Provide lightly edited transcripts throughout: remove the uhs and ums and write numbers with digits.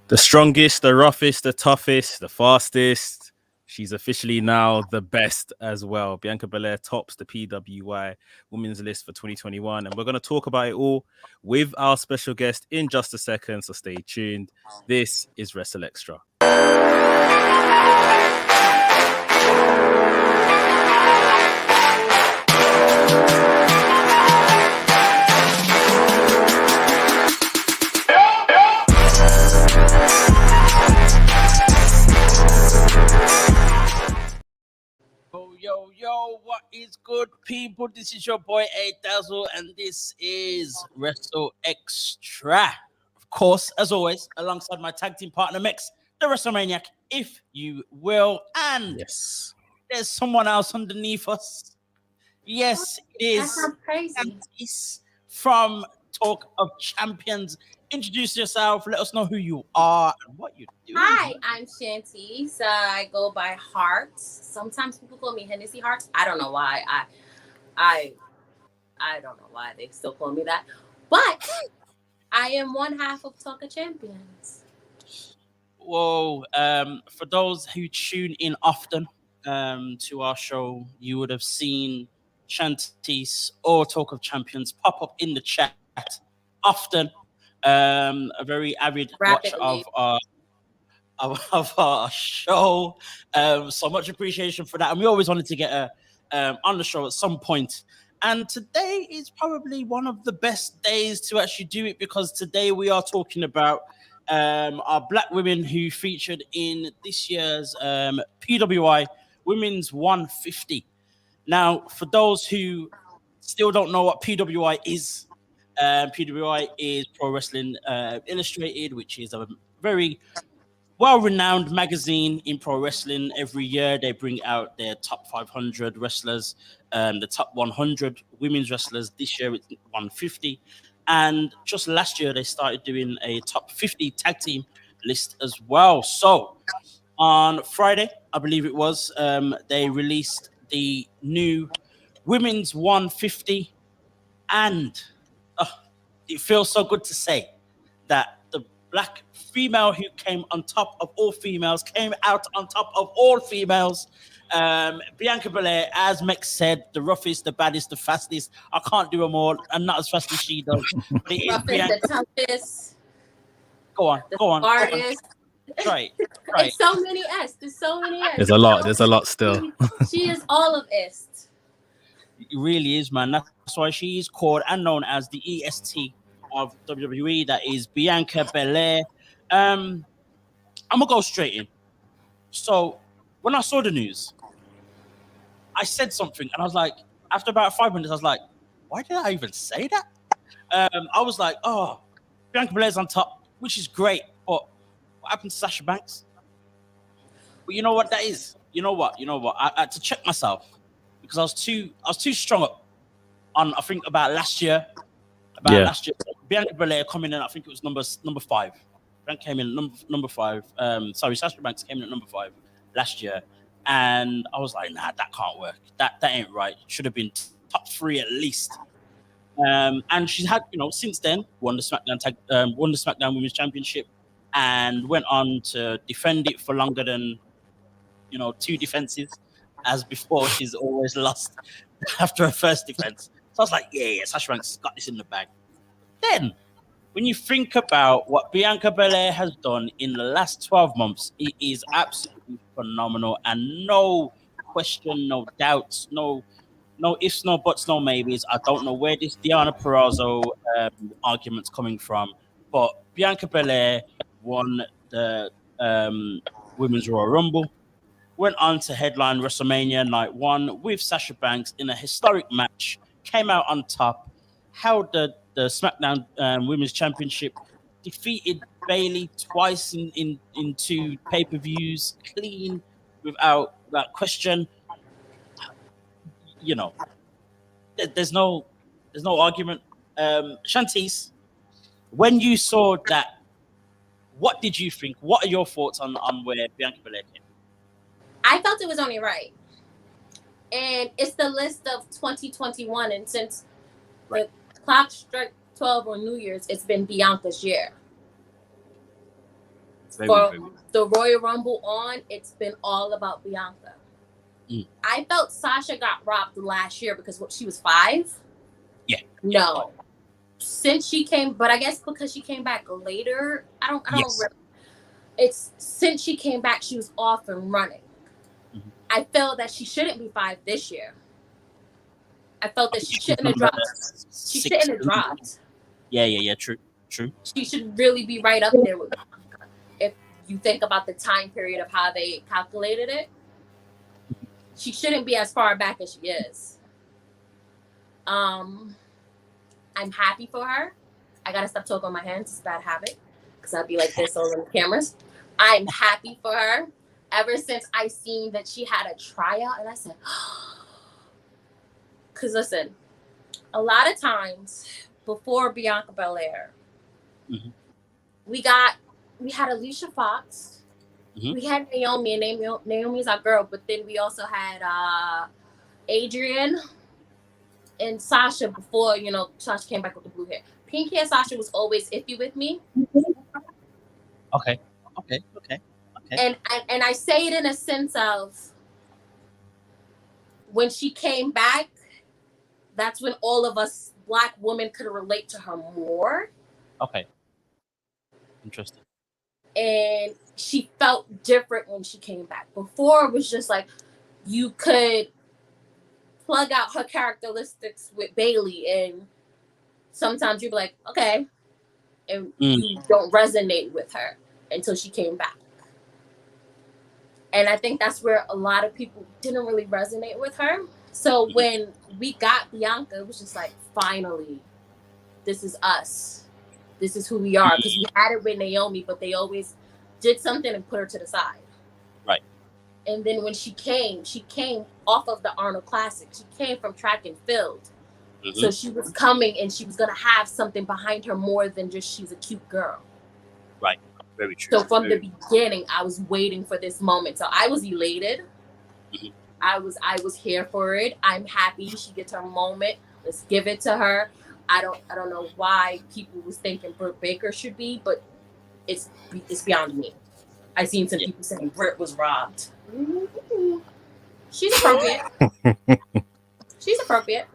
The strongest, the roughest, the toughest, the fastest. She's officially now the best as well. Bianca Belair tops the PWI women's list for 2021. And we're going to talk about it all with our special guest in just a second. So stay tuned. This is WrstlXtra. Yo, what is good, people? This is your boy A Dazzle, and this is WrstlXtra. Of course, as always, alongside my tag team partner, Mex, the WrestleManiac, if you will. And yes, there's someone else underneath us. Yes, it is. That sounds crazy. From Talk of Champions. Introduce yourself. Let us know who you are and what you do. Hi, I'm Shantice. I go by Hearts. Sometimes people call me Hennessy Hearts. I don't know why. I don't know why they still call me that. But I am one half of Talk of Champions. Whoa. For those who tune in often to our show, you would have seen Shantice or Talk of Champions pop up in the chat often. A very avid watch of our show. So much appreciation for that. And we always wanted to get her on the show at some point. And today is probably one of the best days to actually do it, because today we are talking about our black women who featured in this year's PWI Women's 150. Now, for those who still don't know what PWI is, PWI is Pro Wrestling Illustrated, which is a very well-renowned magazine in pro wrestling. Every year they bring out their top 500 wrestlers, the top 100 women's wrestlers. This year it's 150. And just last year they started doing a top 50 tag team list as well. So on Friday, I believe it was, they released the new Women's 150, and it feels so good to say that the black female who came on top of all females came out on top of all females. Bianca Belair, as Mex said, the roughest, the baddest, the fastest. I can't do them all. I'm not as fast as she does. But it is Roughest, Bianca. the toughest. Go on. Hardest. Right. There's so many S. There's so many S. there's a lot still. She is all of S. It really is, man. That's why she is called and known as the EST of WWE. That is Bianca Belair. I'm gonna go straight in. So when I saw the news, I said something, and I was like, after about 5 minutes, I was like, why did I even say that? I was like, oh, Bianca Belair's on top, which is great, but what happened to Sasha Banks? But you know what that is? You know what? I had to check myself, because I was too strong up on, I think, about last year. Last year, Bianca Belair coming in, I think it was number 5. Bianca came in number 5. Sasha Banks came in at number 5 last year, and I was like, nah, that can't work. That ain't right. It should have been top 3 at least. And she's had, since then won the SmackDown Women's Championship, and went on to defend it for longer than 2 defenses, as before she's always lost after her first defense. So I was like, yeah, Sasha Banks got this in the bag. Then, when you think about what Bianca Belair has done in the last 12 months, it is absolutely phenomenal, and no question, no doubts, no ifs, no buts, no maybes. I don't know where this Deonna Purrazzo argument's coming from, but Bianca Belair won the Women's Royal Rumble, went on to headline WrestleMania Night 1 with Sasha Banks in a historic match, came out on top, held the SmackDown Women's Championship, defeated Bayley twice in 2 pay-per-views, clean, without question. There's no argument. Shantice, when you saw that, what did you think? What are your thoughts on where Bianca Belair came? I felt it was only right. And it's the list of 2021. And since the clock struck 12 on New Year's, it's been Bianca's year. From the Royal Rumble on, it's been all about Bianca. I felt Sasha got robbed last year because she was 5. Yeah. No. Since she came, but I guess because she came back later, I don't it's since she came back, she was off and running. I felt that she shouldn't be 5 this year. I felt that she shouldn't have dropped. She shouldn't have dropped. Yeah. True. She should really be right up there with Bianca. If you think about the time period of how they calculated it, she shouldn't be as far back as she is. I'm happy for her. I gotta stop talking on my hands. It's a bad habit because I'd be like this all on the cameras. I'm happy for her. Ever since I seen that she had a tryout, and I said, because listen, a lot of times before Bianca Belair, we had Alicia Fox, we had Naomi, and Naomi's our girl, but then we also had Adrian and Sasha before, Sasha came back with the blue hair. Pink hair Sasha was always iffy with me. Okay. And I say it in a sense of when she came back, that's when all of us Black women could relate to her more. Okay. Interesting. And she felt different when she came back. Before it was just like you could plug out her characteristics with Bailey, and sometimes you'd be like, okay, and you don't resonate with her until she came back. And I think that's where a lot of people didn't really resonate with her. So when we got Bianca, it was just like, finally, this is us. This is who we are. Because we had it with Naomi, but they always did something and put her to the side. Right. And then when she came off of the Arnold Classic. She came from track and field. So she was coming and she was going to have something behind her more than just she's a cute girl. Right. Very true. So from the beginning, I was waiting for this moment. So I was elated. I was here for it. I'm happy she gets her moment. Let's give it to her. I don't know why people was thinking Britt Baker should be, but it's beyond me. I seen some people saying Britt was robbed. She's appropriate. She's appropriate.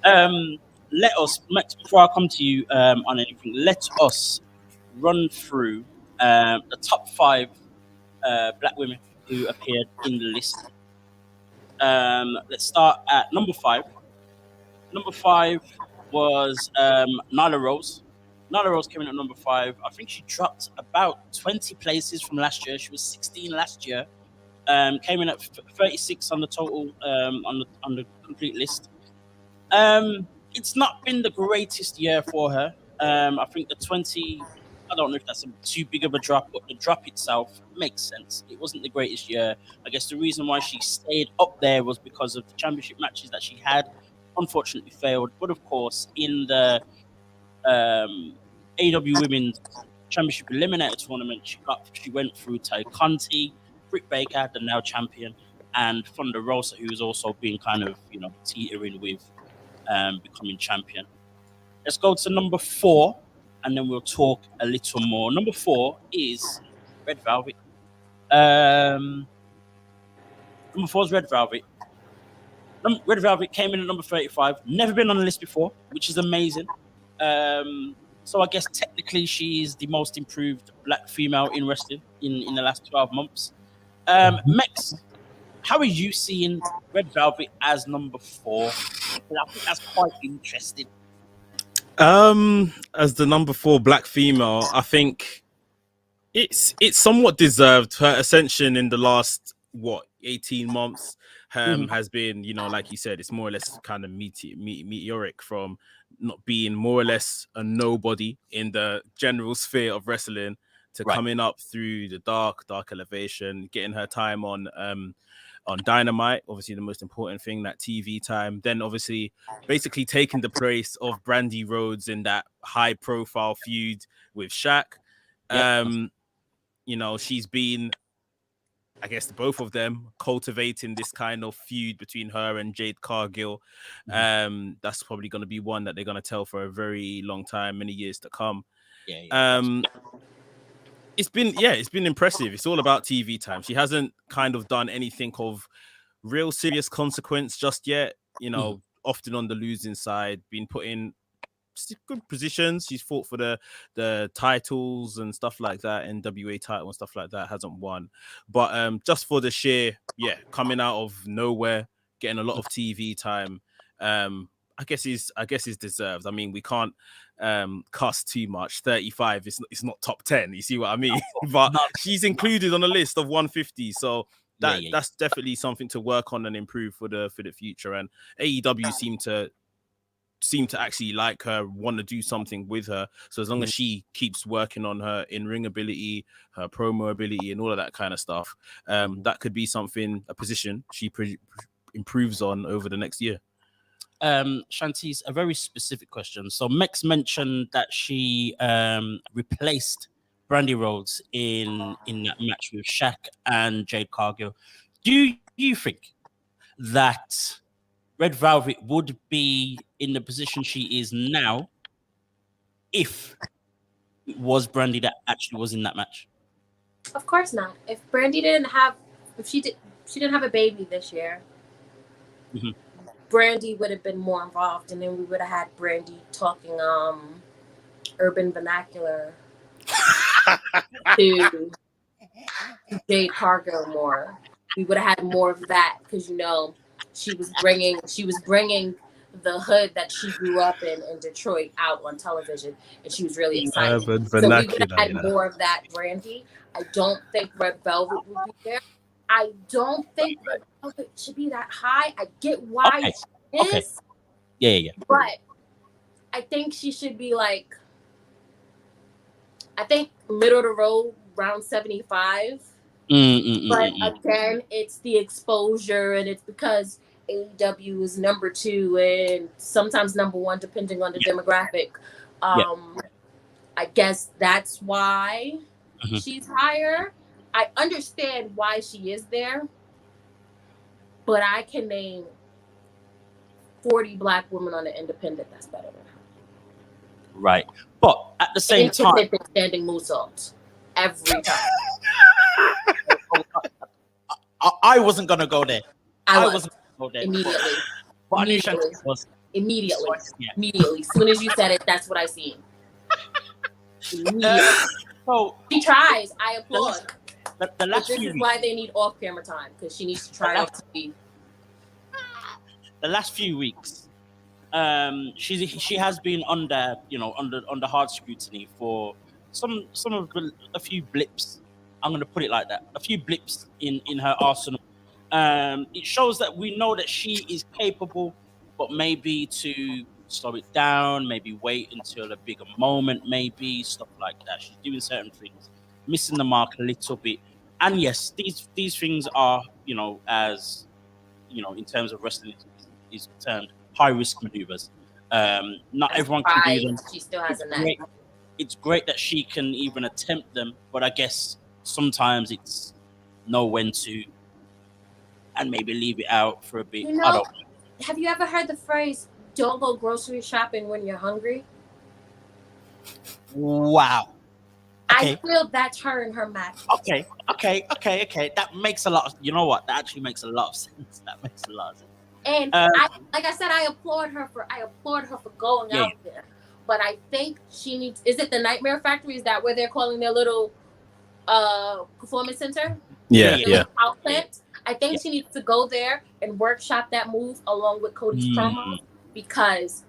Let us, Max, before I come to you on anything, let us run through the top 5 Black women who appeared in the list. Let's start at number 5. Number 5 was Nyla Rose. Nyla Rose came in at number 5. I think she dropped about 20 places from last year. She was 16 last year. Came in at 36 on the total on the complete list. It's not been the greatest year for her. I think the 20, I don't know if that's too big of a drop, but the drop itself makes sense. It wasn't the greatest year. I guess the reason why she stayed up there was because of the championship matches that she had. Unfortunately failed. But of course, in the AW Women's Championship Eliminator Tournament, she went through Tay Conti, Britt Baker, the now champion, and Thunder Rosa, who was also being kind of, teetering with becoming champion. Let's go to number 4, and then we'll talk a little more. Number 4 is Red Velvet. Number 4 is Red Velvet. Red Velvet came in at number 35. Never been on the list before, which is amazing. So I guess technically she's the most improved Black female in wrestling in the last 12 months. Mex, how are you seeing Red Velvet as number 4? I think that's quite interesting. As the number 4 Black female, I think it's somewhat deserved. Her ascension in the last 18 months has been, like you said, it's more or less kind of meteoric from not being more or less a nobody in the general sphere of wrestling to coming up through the dark elevation, getting her time on Dynamite, obviously the most important thing, that TV time. Then obviously basically taking the place of Brandy Rhodes in that high profile feud with Shaq. She's been, I guess, both of them cultivating this kind of feud between her and Jade Cargill. That's probably going to be one that they're going to tell for a very long time, many years to come. it's been impressive. It's all about TV time. She hasn't kind of done anything of real serious consequence just yet. You know, often on the losing side, been put in good positions. She's fought for the titles and stuff like that, NWA title and stuff like that. Hasn't won, but just for the sheer coming out of nowhere, getting a lot of TV time. I guess he's deserved. I mean, we can't cuss too much. 35 it's not top 10. You see what I mean? But she's included on the list of 150. So that's definitely something to work on and improve for the future. And AEW seem to actually like her, want to do something with her. So as long as she keeps working on her in-ring ability, her promo ability, and all of that kind of stuff, that could be a position she improves on over the next year. Shantice, a very specific question. So Mex mentioned that she replaced Brandy Rhodes in that match with Shaq and Jade Cargill. Do you think that Red Velvet would be in the position she is now if it was Brandy that actually was in that match? Of course not. If she didn't have a baby this year, Brandy would have been more involved, and then we would have had Brandy talking urban vernacular to Jade Cargill more. We would have had more of that because she was bringing the hood that she grew up in Detroit out on television, and she was really excited. So we would have had more of that Brandy. I don't think Red Velvet would be there. I don't think Red Velvet should be that high. I get why she is. Yeah. But I think she should be like, middle of the road, round 75. But again, it's the exposure, and it's because AEW is number 2 and sometimes number 1, depending on the demographic. I guess that's why she's higher. I understand why she is there, but I can name 40 black women on the independent that's better than her. Right. But at the same time, standing moonsaults every time. I wasn't gonna go there. I wasn't gonna go there immediately. But Immediately. As soon as you said it, that's what I seen. So she tries. I applaud. The last this is why they need off-camera time, because she needs to try off TV. The last few weeks, she has been under hard scrutiny for a few blips. I'm going to put it like that. A few blips in her arsenal. It shows that we know that she is capable, but maybe to slow it down, maybe wait until a bigger moment, maybe stuff like that. She's doing certain things, missing the mark a little bit. And yes, these things are, as in terms of wrestling is termed high risk maneuvers. Not everyone can do them. She still has a neck. It's great that she can even attempt them, but I guess sometimes it's know when to and maybe leave it out for a bit. Have you ever heard the phrase, don't go grocery shopping when you're hungry? Wow. Okay. I feel that's her and her match. Okay. That makes a lot of, that actually makes a lot of sense. And like I said, I applaud her for going out there. But I think she needs, is it the Nightmare Factory? Is that where they're calling their little performance center? Yeah. Outlet? I think she needs to go there and workshop that move along with Cody's promo, because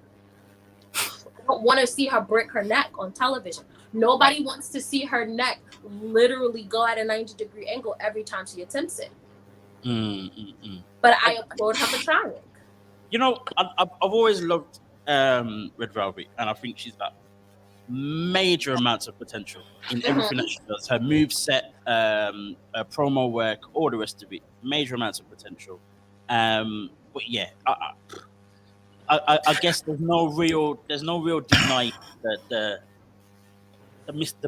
I don't want to see her break her neck on television. Nobody wants to see her neck literally go at a 90-degree angle every time she attempts it. But I applaud her for trying. I've always loved Red Velvet, and I think she's got major amounts of potential in everything that she does. Her moveset, her promo work, all the rest of it. Major amounts of potential. But yeah, I guess there's no real denying the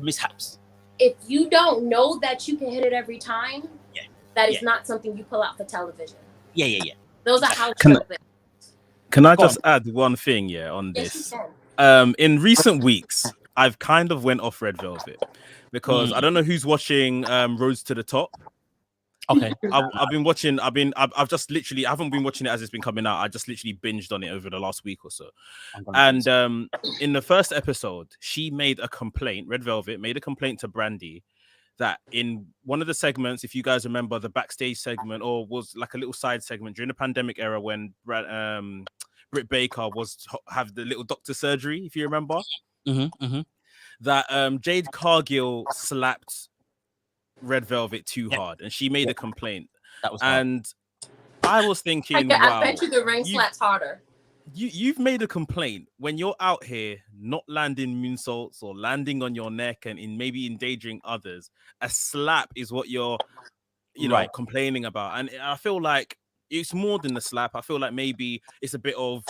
mishaps. If you don't know that you can hit it every time, that is not something you pull out for television. Yeah. Those are house show things. Can I just add one thing on this? In recent weeks, I've kind of went off Red Velvet because I don't know who's watching Roads to the Top. Okay. I've been watching. I've just literally. I haven't been watching it as it's been coming out. I just literally binged on it over the last week or so. And in the first episode, she made a complaint. Red Velvet made a complaint to Brandy that in one of the segments, if you guys remember the backstage segment, or was like a little side segment during the pandemic era when Britt Baker was have the little doctor surgery, if you remember, that Jade Cargill slapped Red Velvet too hard, and she made a complaint. That was and I was thinking, I wow, bet you the ring slaps harder. You've made a complaint when you're out here not landing moonsaults or landing on your neck and in maybe endangering others. A slap is what you're, you know, complaining about, and I feel like it's more than a slap. I feel like maybe it's a bit of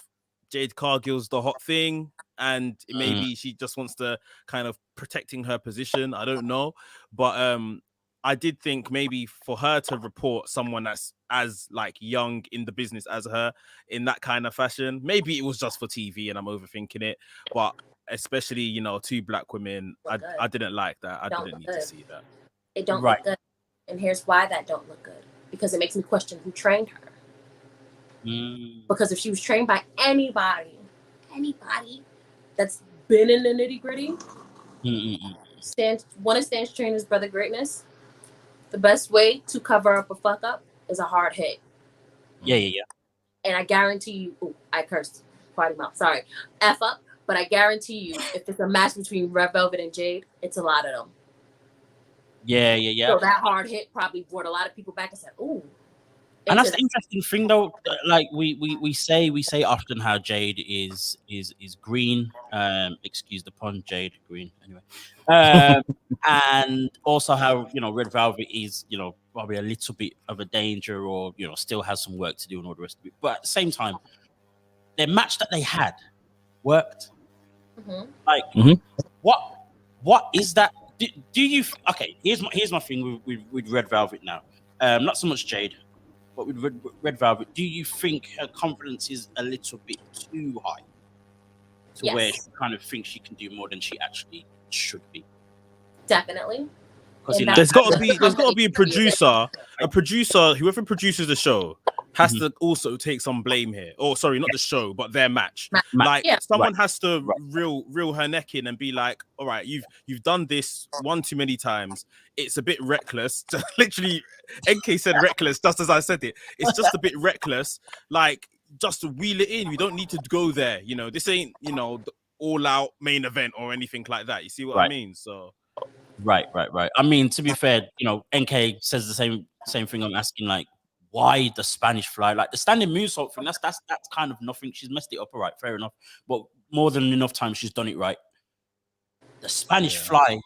Jade Cargill's the hot thing, and maybe she just wants to kind of protecting her position. I don't know, but I did think maybe for her to report someone that's as like young in the business as her in that kind of fashion, maybe it was just for TV and I'm overthinking it, but especially, you know, two black women, I didn't like that. I didn't need to see that. It don't look good. And here's why that don't look good. Because it makes me question who trained her. Because if she was trained by anybody that's been in the nitty gritty, one of Stan's trainer's brother greatness, the best way to cover up a fuck up is a hard hit. Yeah. And I guarantee you, I cursed quite a amount. Sorry, F up. But I guarantee you, if it's a match between Red Velvet and Jade, it's a lot of them. Yeah. So that hard hit probably brought a lot of people back and said, "Ooh." And that's the interesting thing, though. Like we say often how Jade is green. Excuse the pun, Jade green. Anyway, and also how, you know, Red Velvet is, you know, probably a little bit of a danger, or, you know, still has some work to do and all the rest of it. But at the same time, their match that they had worked. Like what is that? Do you? Okay, here's my thing with Red Velvet now. Not so much Jade. But with Red Velvet, do you think her confidence is a little bit too high to where she kind of thinks she can do more than she actually should be? Definitely. There's got to be a producer, whoever produces the show has to also take some blame here. Or sorry, not the show, but their match. Someone has to reel her neck in and be like, all right, you've done this one too many times. It's a bit reckless. Literally, NK said reckless just as I said it. It's just a bit reckless. Like, just to wheel it in. You don't need to go there. You know, this ain't, you know, the all-out main event or anything like that. You see what I mean? So. Right. I mean, to be fair, you know, NK says the same thing. I'm asking, like, why the Spanish fly? Like the standing moonsault thing, that's kind of nothing. She's messed it up, all right, fair enough. But more than enough times she's done it right. The Spanish fly,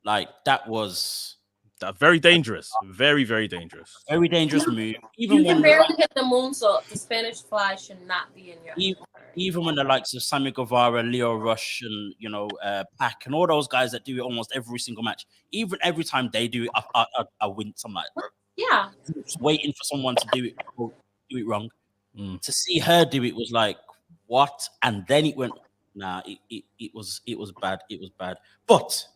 like that was very dangerous. Very, very dangerous. Very dangerous move. Even you can barely hit the moonsault. The Spanish fly should not be in your even when the likes of Sammy Guevara, Leo Rush, and, you know, Pac, and all those guys that do it almost every single match, even every time they do it, I wince. I'm like, yeah, just waiting for someone to do it wrong. To see her do it was like, what? And then it went, nah, it was bad. It was bad. But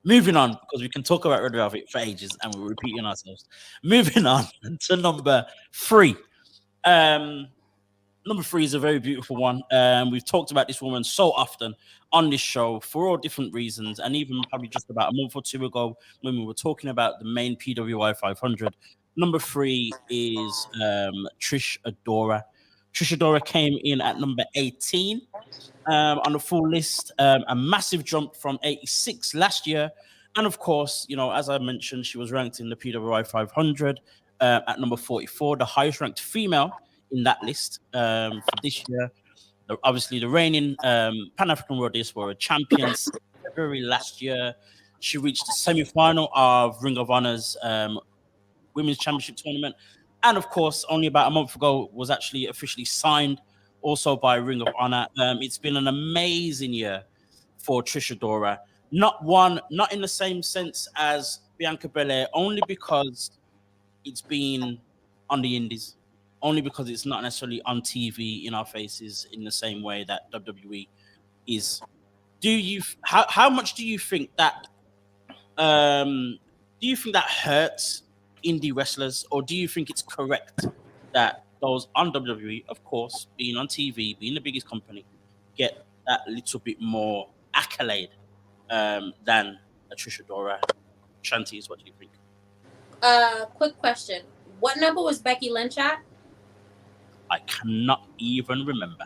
moving on, because we can talk about Red Velvet for ages and we're repeating ourselves. Moving on to number 3. Number 3 is a very beautiful one. We've talked about this woman so often on this show for all different reasons, and even probably just about a month or two ago when we were talking about the main PWI 500. Number 3 is Trish Adora. Trish Adora came in at number 18 on the full list, a massive jump from 86 last year. And of course, you know, as I mentioned, she was ranked in the PWI 500 at number 44, the highest ranked female in that list for this year. Obviously, the reigning Pan-African World Diaspora champions February last year. She reached the semi-final of Ring of Honor's Women's Championship tournament. And of course, only about a month ago, was actually officially signed also by Ring of Honor. It's been an amazing year for Trish Adora. Not in the same sense as Bianca Belair, only because it's been on the indies. Only because it's not necessarily on TV in our faces in the same way that WWE is. How much do you think that Do you think that hurts indie wrestlers, or do you think it's correct that those on WWE, of course, being on TV, being the biggest company, get that little bit more accolade than a Trisha Dora? Shanties, what do you think? Quick question. What number was Becky Lynch at? I cannot even remember.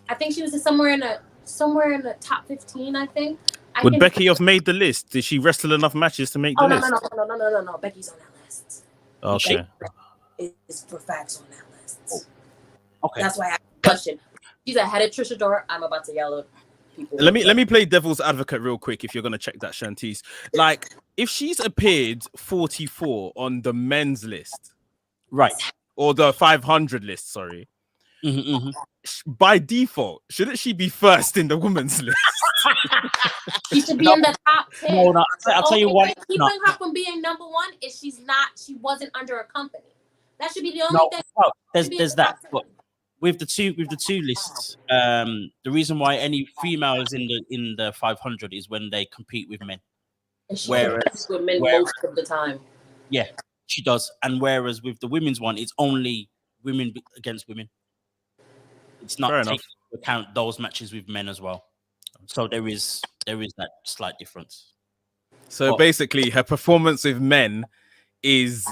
I think she was somewhere in the top 15, I think. Would Becky have made the list? Did she wrestle enough matches to make the list? No. Becky's on that list. Okay. It's for facts on that list. Okay. That's why I asked the question. She's ahead of Trisha Dora. I'm about to yell at people. Let me play devil's advocate real quick if you're gonna check that, Shantice. Like, if she's appeared 44 on the men's list, right, or the 500 list, sorry, by default, shouldn't she be first in the women's list? She should be in the top 10. No, I'll tell you what. Keeping her from being number one is she wasn't under a company. That should be the only thing. No, there's that. But with the two lists, the reason why any female is in the 500 is when they compete with men. And she competes with men most of the time. Yeah, she does. And whereas with the women's one, it's only women against women. It's not taking into account those matches with men as well. So there is that slight difference. So basically, her performance with men is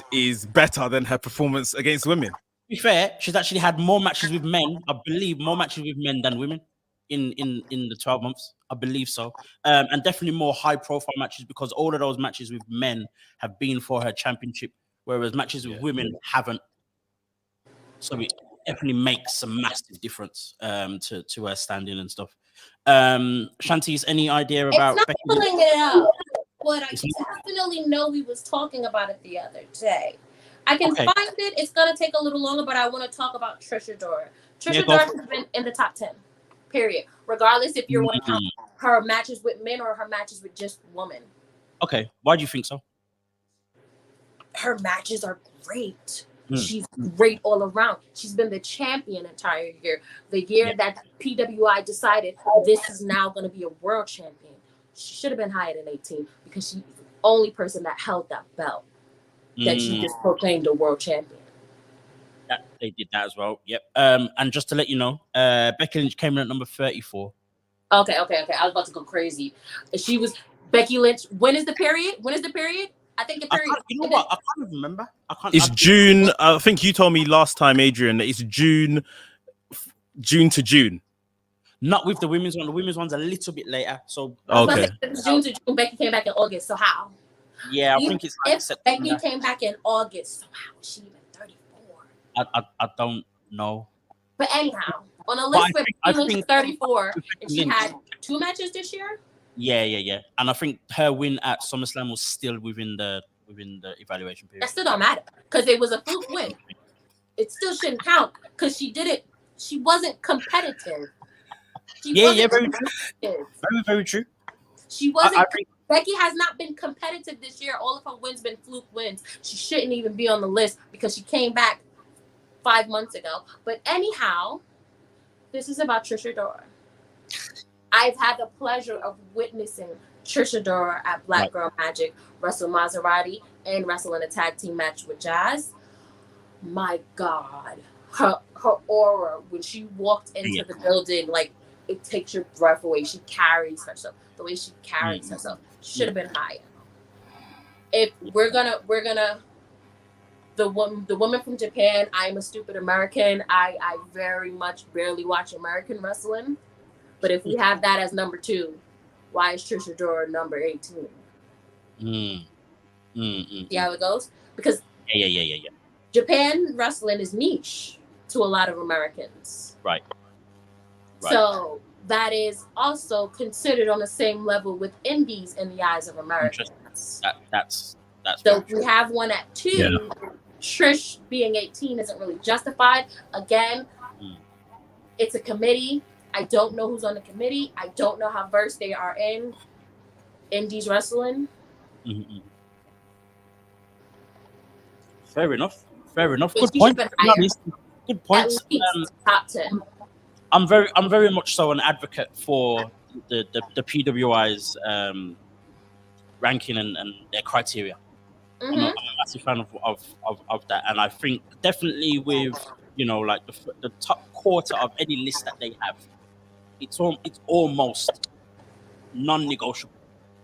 better than her performance against women. To be fair, she's actually had more matches with men. I believe more matches with men than women in the 12 months. I believe so, and definitely more high-profile matches because all of those matches with men have been for her championship, whereas matches with women haven't. So it definitely makes a massive difference to her standing and stuff. Shantice, any idea about? It's not pulling it up, but I definitely know we was talking about it the other day. I can find it. It's gonna take a little longer, but I want to talk about Trisha Dora. Trisha Dora has been in the top 10, period. Regardless if you want to count her matches with men or her matches with just women. Okay, why do you think so? Her matches are great. She's great all around. She's been the champion entire year. The year that PWI decided this is now going to be a world champion. She should have been higher than 18 because she's the only person that held that belt that she just proclaimed a world champion. They did that as well. Yep. And just to let you know, Becky Lynch came in at number 34. Okay. I was about to go crazy. She was Becky Lynch. When is the period? I think the period. You know what? I can't remember. It's June. I think you told me last time, Adrian, that it's June to June. Not with the women's one. The women's one's a little bit later. So okay. June to June. Becky came back in August. So how? Yeah, I think it's like September. Becky came back in August. So how is she even 34? I don't know. But anyhow, on a list where Becky Lynch 34, and she had 2 matches this year. Yeah. And I think her win at SummerSlam was still within the evaluation period. That still don't matter because it was a fluke win. It still shouldn't count because she did it. She wasn't competitive. Very true. Very true. She wasn't. Becky has not been competitive this year. All of her wins been fluke wins. She shouldn't even be on the list because she came back 5 months ago. But anyhow, this is about Trisha Dora. I've had the pleasure of witnessing Trisha Dora at Black Girl Magic, wrestle Maserati, and wrestle in a tag team match with Jazz. My God, her aura when she walked into the building, like it takes your breath away. She carries herself. The way she carries herself should have been higher. If we're gonna the woman from Japan. I'm a stupid American. I very much barely watch American wrestling. But if we have that as number 2, why is Trisha Dora number 18? See how it goes? Because yeah. Japan wrestling is niche to a lot of Americans. Right. So that is also considered on the same level with indies in the eyes of Americans. That's so if we have one at 2, Trish being 18 isn't really justified. Again, it's a committee. I don't know who's on the committee. I don't know how versed they are in indies wrestling. Fair enough. Good point. Good points. Top 10. I'm very much so an advocate for the PWI's ranking and their criteria. I'm Mm-hmm. a massive fan of that, and I think definitely with like the top quarter of any list that they have, it's almost non-negotiable.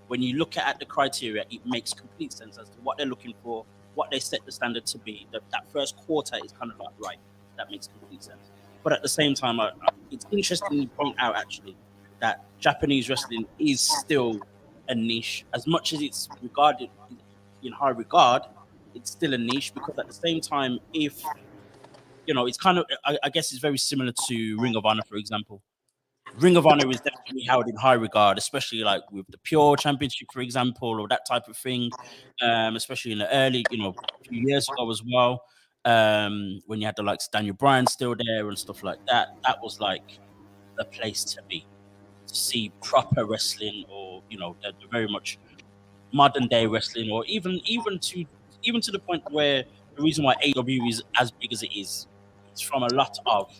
When you look at the criteria, it makes complete sense as to what they're looking for, what they set the standard to be. That first quarter is kind of like right. That makes complete sense. But at the same time, it's interesting to point out actually that Japanese wrestling is still a niche, as much as it's regarded in high regard. It's still a niche because at the same time, if it's kind of, I guess it's very similar to Ring of Honor, for example. Ring of Honor is definitely held in high regard, especially like with the Pure Championship, for example, or that type of thing. Especially in the early, few years ago as well, when you had the likes of Daniel Bryan still there and stuff like that. That was like the place to be, to see proper wrestling, or the very much modern day wrestling, or even to the point where the reason why AEW is as big as it is, it's from a lot of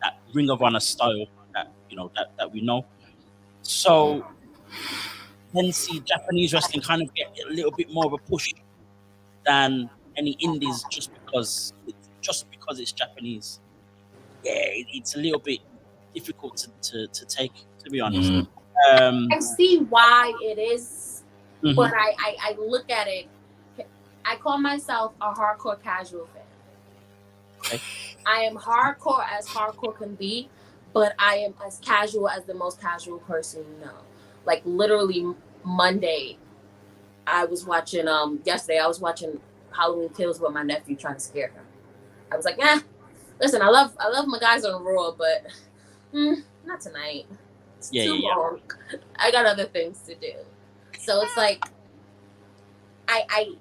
that Ring of Honor style that we know. So then see Japanese wrestling kind of get a little bit more of a push than any indies just because it's Japanese. Yeah, it's a little bit difficult to take, to be honest. I see why it is, Mhm. but I look at it. I call myself a hardcore casual fan. Okay. I am hardcore as hardcore can be, but I am as casual as the most casual person you know. Like literally Monday, I was watching. Yesterday I was watching Halloween Kills with my nephew, trying to scare him. I was like, listen, I love my guys on Raw, but not tonight. It's too long. I got other things to do. So it's like, I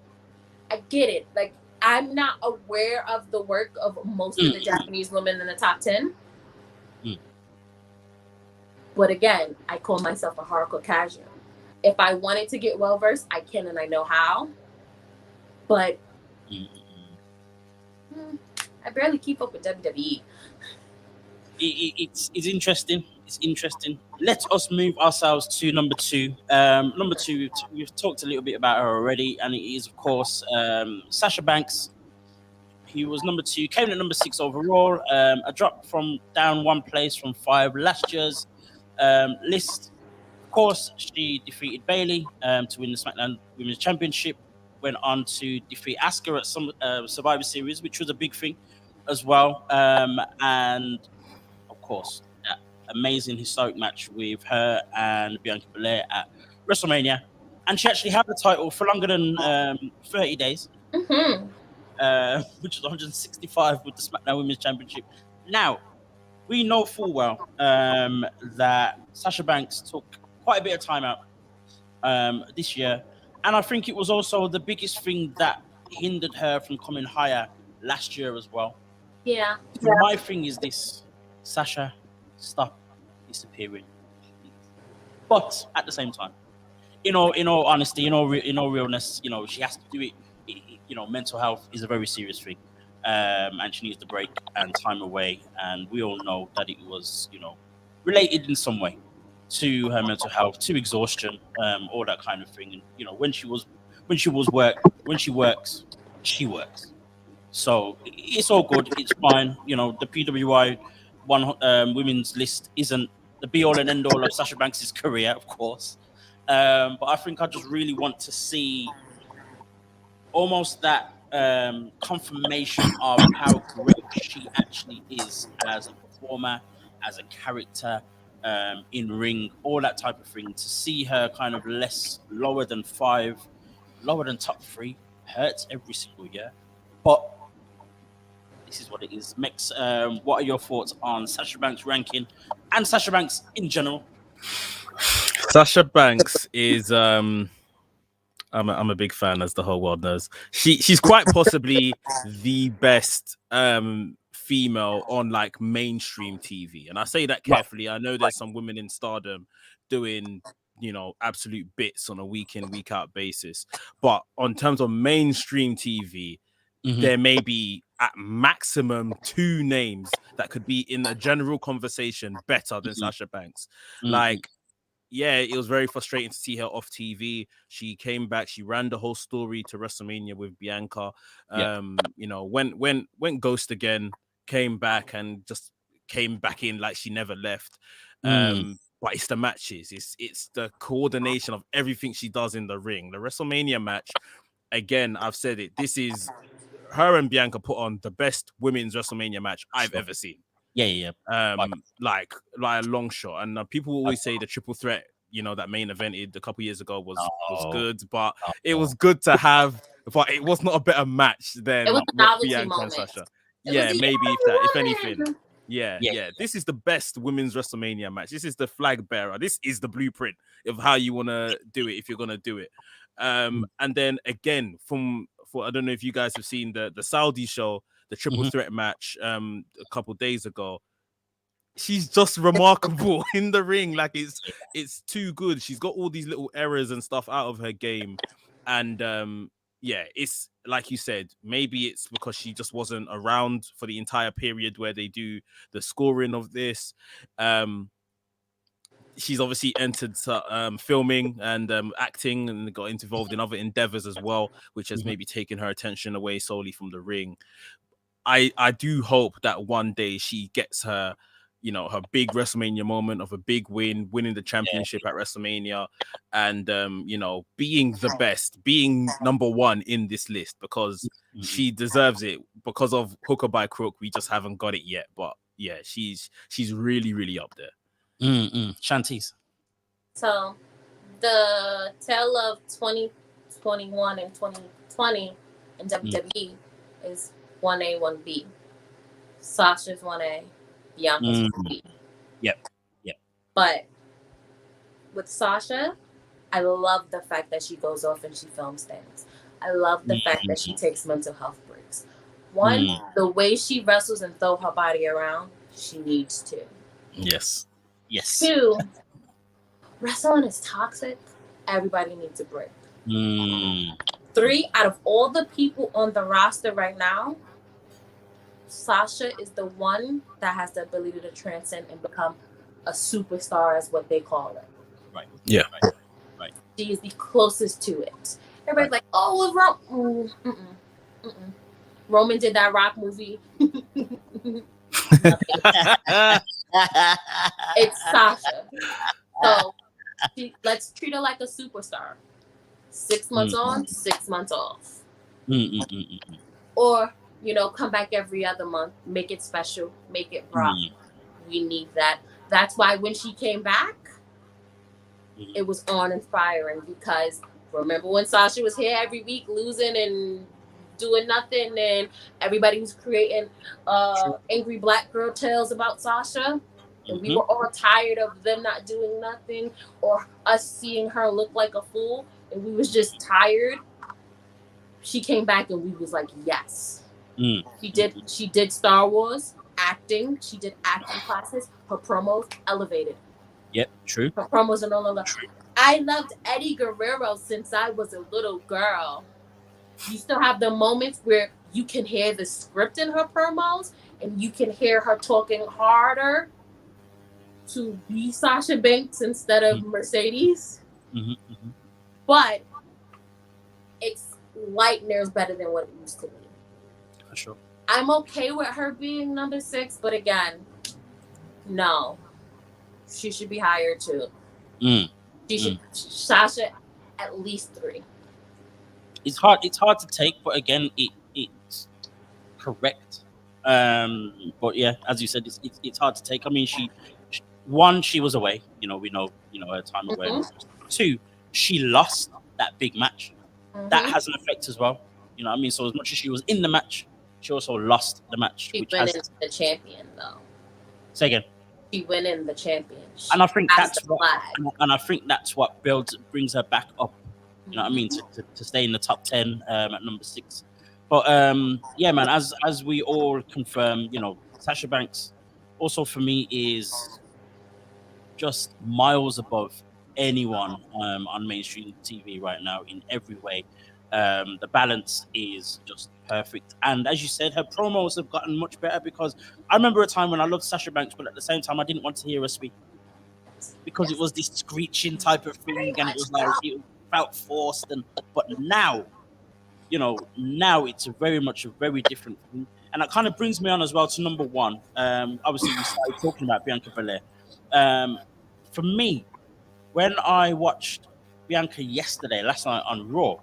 get it. Like, I'm not aware of the work of most of the Japanese women in the top 10. But again, I call myself a hardcore casual. If I wanted to get well versed, I can and I know how. But I barely keep up with WWE. It's interesting. It's interesting. Let us move ourselves to number two. Number two, we've talked a little bit about her already, and it is, of course, Sasha Banks. He was number 2, came in at number 6 overall. A drop from down one place from 5 last year's list. Of course, she defeated Bayley to win the SmackDown Women's Championship. Went on to defeat Asuka at some Survivor Series, which was a big thing as well. And of course, that amazing historic match with her and Bianca Belair at WrestleMania. And she actually had the title for longer than 30 days. Which was 165 with the SmackDown Women's Championship. Now, we know full well that Sasha Banks took quite a bit of time out this year. And I think it was also the biggest thing that hindered her from coming higher last year as well. Yeah. So my thing is this: Sasha, stop disappearing. But at the same time, in all honesty, in all realness, she has to do it. Mental health is a very serious thing, and she needs the break and time away. And we all know that it was, related in some way to her mental health, to exhaustion, all that kind of thing. And when she works, she works. So it's all good. It's fine. The PWI women's list isn't the be all and end all of Sasha Banks' career, of course. But I think I just really want to see almost that confirmation of how great she actually is as a performer, as a character, in ring, all that type of thing. To see her kind of lower than 5, lower than top 3 hurts every single year. But this is what it is. Mex, what are your thoughts on Sasha Banks' ranking and Sasha Banks in general? Sasha Banks is I'm a big fan, as the whole world knows. She's quite possibly the best female on like mainstream TV, and I say that carefully. I know there's some women in Stardom doing absolute bits on a week in, week out basis, but on terms of mainstream TV, there may be at maximum 2 names that could be in a general conversation better than Sasha Banks. Like, yeah, it was very frustrating to see her off TV. She came back. She ran the whole story to WrestleMania with Bianca. You know, went ghost again, came back and just came back in like she never left. But it's the matches. It's the coordination of everything she does in the ring. The WrestleMania match, again, I've said it. This is her and Bianca put on the best women's WrestleMania match I've ever seen. Yeah. Like a long shot. And people always say the triple threat, you know, that main evented a couple years ago was good, but it was good to have. But it was not a better match than It was a novelty Bianca moment. and Sasha. It Yeah, was maybe if that, if anything. Yeah. Yeah. This is the best women's WrestleMania match. This is the flag bearer. This is the blueprint of how you want to do it if you're gonna do it. And then again, for I don't know if you guys have seen the Saudi show, the triple threat match a couple days ago. She's just remarkable in the ring. Like it's too good. She's got all these little errors and stuff out of her game. And yeah, it's like you said, maybe it's because she just wasn't around for the entire period where they do the scoring of this. She's obviously entered filming and acting and got involved in other endeavors as well, which has maybe taken her attention away solely from the ring. I do hope that one day she gets her, you know, her big WrestleMania moment of a big win, winning the championship at WrestleMania, and you know, being the best, being number one in this list, because she deserves it. Because of Hooker by Crook, we just haven't got it yet. But yeah, she's really, really up there. Shanties. So the tale of 2021 and 2020 in WWE is 1A, 1B. Sasha's 1A, Bianca's 1B. Yep. But with Sasha, I love the fact that she goes off and she films things. I love the fact that she takes mental health breaks. One, the way she wrestles and throw her body around, she needs to. Yes. Two, wrestling is toxic. Everybody needs a break. 3, out of all the people on the roster right now, Sasha is the one that has the ability to transcend and become a superstar, as what they call it. Right. Yeah. Right. She is the closest to it. Everybody's like, oh, what's wrong? Roman did that Rock movie. It's Sasha. So let's treat her like a superstar. 6 months on, 6 months off. Or, you know, come back every other month, make it special, make it rock. We need that. That's why when she came back, it was uninspiring, because remember when Sasha was here every week losing and doing nothing, and everybody was creating angry black girl tales about Sasha, and we were all tired of them not doing nothing or us seeing her look like a fool, and we was just tired. She came back and we was like, yes. She did Star Wars acting. She did acting classes. Her promos elevated. Yep, true. Her promos are no longer. I loved Eddie Guerrero since I was a little girl. You still have the moments where you can hear the script in her promos, and you can hear her talking harder to be Sasha Banks instead of Mercedes. But it's light years better than what it used to be. For sure. I'm okay with her being number 6, but again, no. She should be higher too. She should Sasha at least 3. It's hard to take, but again, it's correct. But yeah, as you said, it's hard to take. I mean, she was away. You know, we know her time away. 2, she lost that big match. That has an effect as well. You know what I mean? So as much as she was in the match, she also lost the match. She went in the champion, though. Say again. She went in the champion. And I think that's what brings her back up. You know what I mean? To stay in the top 10 at number 6. But yeah, man, as we all confirm, you know, Sasha Banks also for me is just miles above anyone on mainstream TV right now in every way. The balance is just perfect. And as you said, her promos have gotten much better, because I remember a time when I loved Sasha Banks, but at the same time, I didn't want to hear her speak. because it was this screeching type of thing, and it was like it felt forced. But now, now it's very much a very different thing, and that kind of brings me on as well to number one. Obviously, we started talking about Bianca Belair. For me, when I watched Bianca last night on Raw,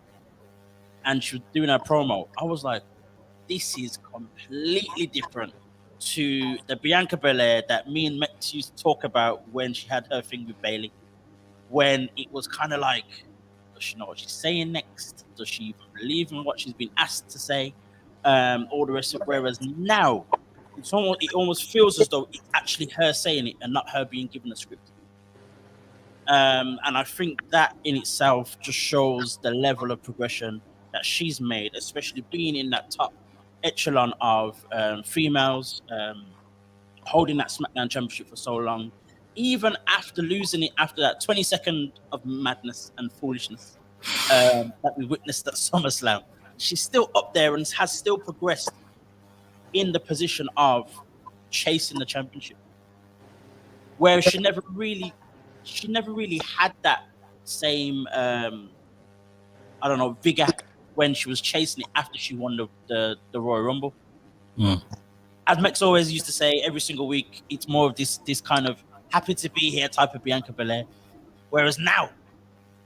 and she was doing her promo, I was like, this is completely different to the Bianca Belair that me and Mex used to talk about when she had her thing with Bailey. When it was kind of like, does she know what she's saying next? Does she even believe in what she's been asked to say? All the rest of it. Whereas now, it almost feels as though it's actually her saying it and not her being given a script. And I think that in itself just shows the level of progression that she's made, especially being in that top echelon of females, holding that SmackDown Championship for so long, even after losing it after that 20-second of madness and foolishness that we witnessed at SummerSlam. She's still up there and has still progressed in the position of chasing the championship, where she never really had that same vigor when she was chasing it after she won the Royal Rumble. As Mex always used to say, every single week, it's more of this kind of happy to be here type of Bianca Belair. Whereas now,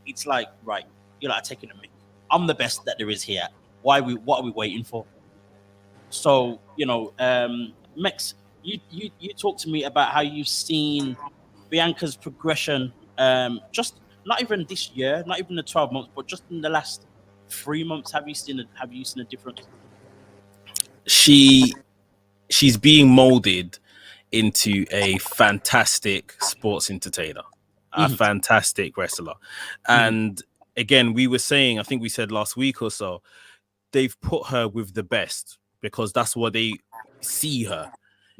it's like, right, you're like taking a mick. I'm the best that there is here. What are we waiting for? So, Mex, you talk to me about how you've seen Bianca's progression, just not even this year, not even the 12 months, but just in the last 3 months. Have you seen a difference? She's being molded into a fantastic sports entertainer, a fantastic wrestler. And again, we were saying, I think we said last week or so, they've put her with the best because that's what they see her.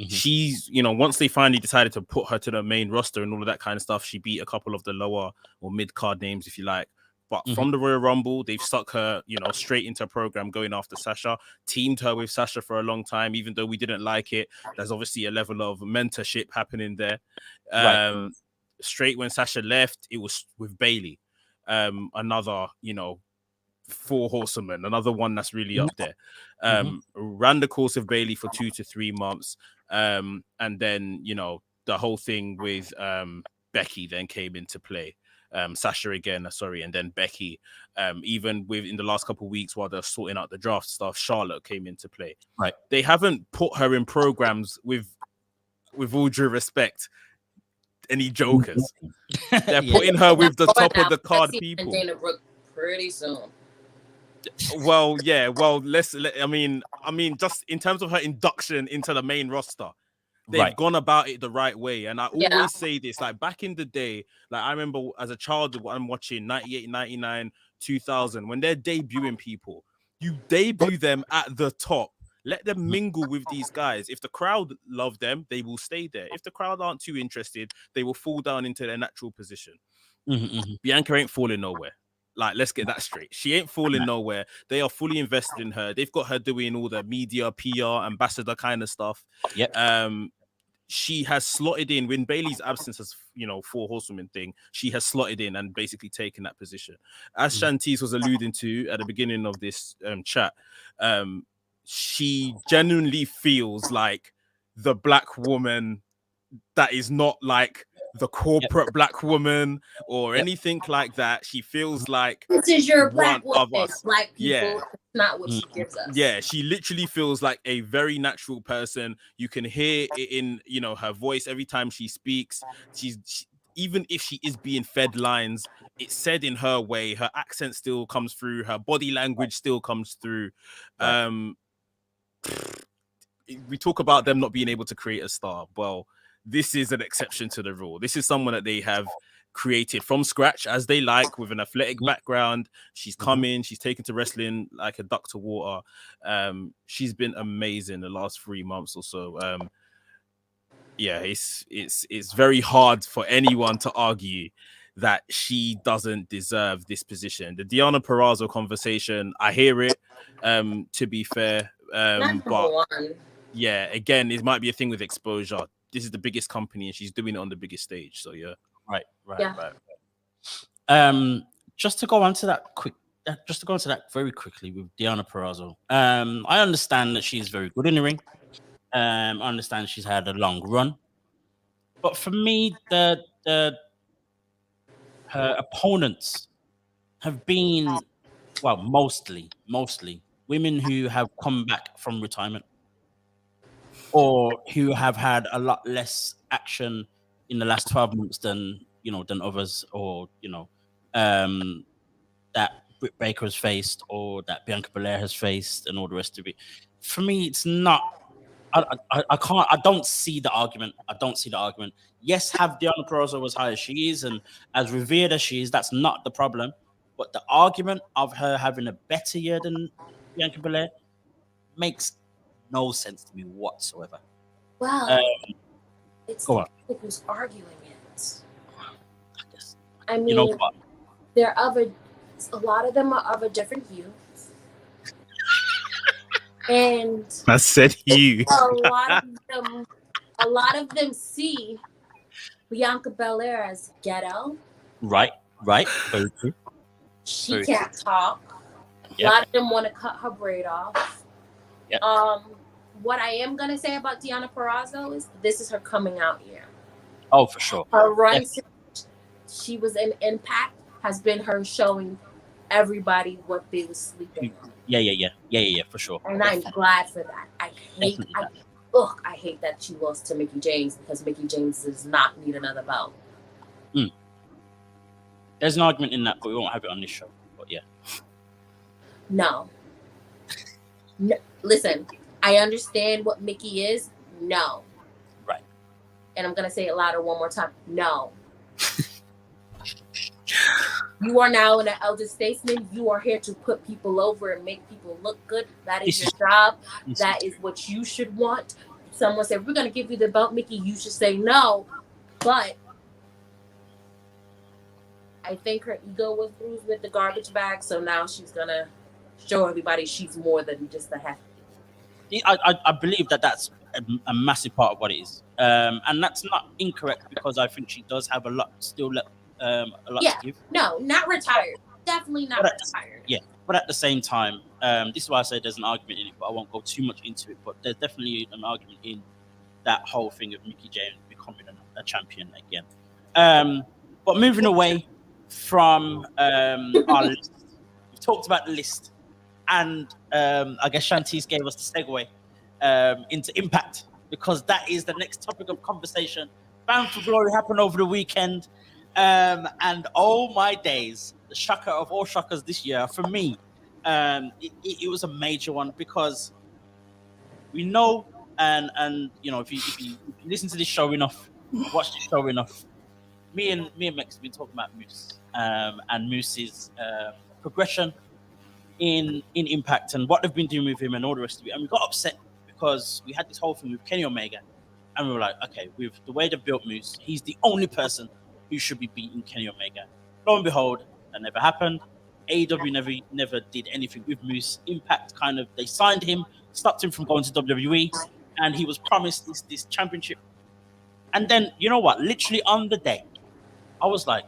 She's, once they finally decided to put her to the main roster and all of that kind of stuff, she beat a couple of the lower or mid-card names, if you like. But from the Royal Rumble, they've stuck her, straight into a program going after Sasha, teamed her with Sasha for a long time, even though we didn't like it. There's obviously a level of mentorship happening there. Straight when Sasha left, it was with Bailey. Another, four horsemen, another one that's really up there. Ran the course of Bailey for 2 to 3 months. And then, the whole thing with Becky then came into play. Sasha again, and then Becky. Even in the last couple of weeks while they're sorting out the draft stuff, Charlotte came into play. Right. They haven't put her in programs with all due respect, any jokers. They're putting her with the top of the card people. Dana Brooke pretty soon. Well, yeah. Well, I mean, just in terms of her induction into the main roster, they've gone about it the right way. And I always say this, like back in the day, like I remember as a child, I'm watching 98, 99, 2000, when they're debuting people, you debut them at the top. Let them mingle with these guys. If the crowd love them, they will stay there. If the crowd aren't too interested, they will fall down into their natural position. Bianca ain't falling nowhere. Like, let's get that straight. She ain't falling nowhere. They are fully invested in her. They've got her doing all the media, PR, ambassador kind of stuff. She has slotted in when Bailey's absence as four horsewomen thing. She has slotted in and basically taken that position. As Shantice was alluding to at the beginning of this chat, she genuinely feels like the black woman that is not like the corporate black woman or anything like that. She feels like this is your black one of woman. us. Black people, not what she gives us. Yeah, she literally feels like a very natural person. You can hear it in her voice every time she speaks. Even if she is being fed lines, it's said in her way. Her accent still comes through. Her body language still comes through. We talk about them not being able to create a star. Well, this is an exception to the rule. This is someone that they have created from scratch as they like, with an athletic background. She's come in, she's taken to wrestling like a duck to water. She's been amazing the last 3 months or so. It's very hard for anyone to argue that she doesn't deserve this position. The Deonna Purrazzo conversation, I hear it, to be fair. But yeah, again, it might be a thing with exposure. This is the biggest company and she's doing it on the biggest stage. So yeah. Right. Yeah. Just to go on to that very quickly with Deonna Purrazzo. I understand that she's very good in the ring. I understand she's had a long run, but for me, her opponents have been, well, mostly women who have come back from retirement or who have had a lot less action in the last 12 months than others, or that Britt Baker has faced or that Bianca Belair has faced and all the rest of it. For me, it's not. I can't. I don't see the argument. Yes, have Deonna Purrazzo as high as she is and as revered as she is, that's not the problem. But the argument of her having a better year than Bianca Belair makes no sense to me whatsoever. Well, it's go the on. people who's arguing it. Guess, I mean, you know what? they're a lot of them are of a different hue. And I said you. a lot of them see Bianca Belair as ghetto. Right. Very true. She can't talk. Yep. A lot of them want to cut her braid off. Yep. What I am gonna say about Deonna Purrazzo is this is her coming out year. Oh, for sure. Her run since she was in Impact has been her showing everybody what they was sleeping on. Yeah, for sure. And I'm glad for that. I hate that she lost to Mickie James because Mickie James does not need another belt. There's an argument in that, but we won't have it on this show. But yeah. No. Listen, I understand what Mickie is. No. Right. And I'm gonna say it louder one more time. No. You are now an elder statesman. You are here to put people over and make people look good. That is your job. That is what you should want. Someone said, we're going to give you the belt, Mickie. You should say no. But I think her ego was bruised with the garbage bag. So now she's going to show everybody she's more than just a hefty. I believe that's a massive part of what it is. And that's not incorrect because I think she does have a lot to give. No, not retired. Definitely not retired. But at the same time, this is why I say there's an argument in it, but I won't go too much into it. But there's definitely an argument in that whole thing of Mickie James becoming a champion again. But moving away from our list, we've talked about the list, and I guess Shantice gave us the segue into Impact, because that is the next topic of conversation. Bound for Glory happened over the weekend. And oh my days, the shocker of all shockers this year for me, it was a major one, because we know, and if you listen to this show enough, watch this show enough, me and Mex have been talking about Moose, and Moose's progression in Impact and what they've been doing with him and all the rest of it, and we got upset because we had this whole thing with Kenny Omega, and we were like, okay, with the way they've built Moose, he's the only person who should be beating Kenny Omega. Lo and behold, that never happened. AEW never did anything with Moose. Impact they signed him, stopped him from going to WWE, and he was promised this championship. And then, you know what? Literally on the day, I was like,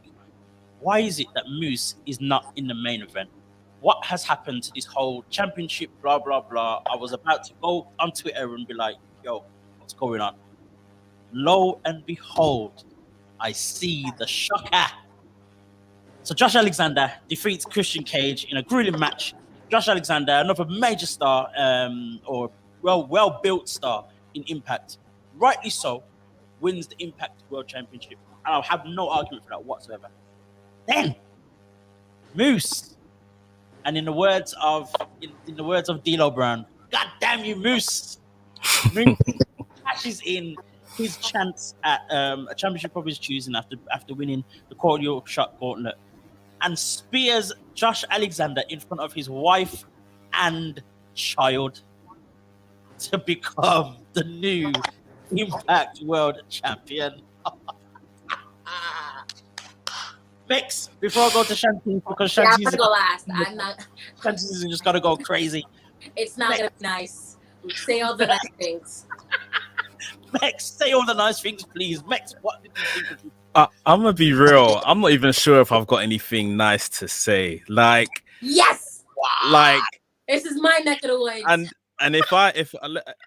why is it that Moose is not in the main event? What has happened to this whole championship, blah, blah, blah? I was about to go on Twitter and be like, yo, what's going on? Lo and behold, I see the shocker. So Josh Alexander defeats Christian Cage in a grueling match. Josh Alexander, another major star, or well-built star in Impact, rightly so, wins the Impact World Championship. And I'll have no argument for that whatsoever. Then Moose, and in the words of D'Lo Brown, God damn you, Moose! Moose cashes in his chance at a championship of his choosing after winning the cordial shot gauntlet, and spears Josh Alexander in front of his wife and child to become the new Impact World Champion. Mix, before I go to Shantice, because Shantice I'm gonna go last. I'm not. Shantice is just gonna go crazy. It's not gonna be nice. Say all the nice things. Mex, say all the nice things, please. Mex, what did you think of I'm gonna be real. I'm not even sure if I've got anything nice to say. Like, Yes, like, this is my neck of the woods. and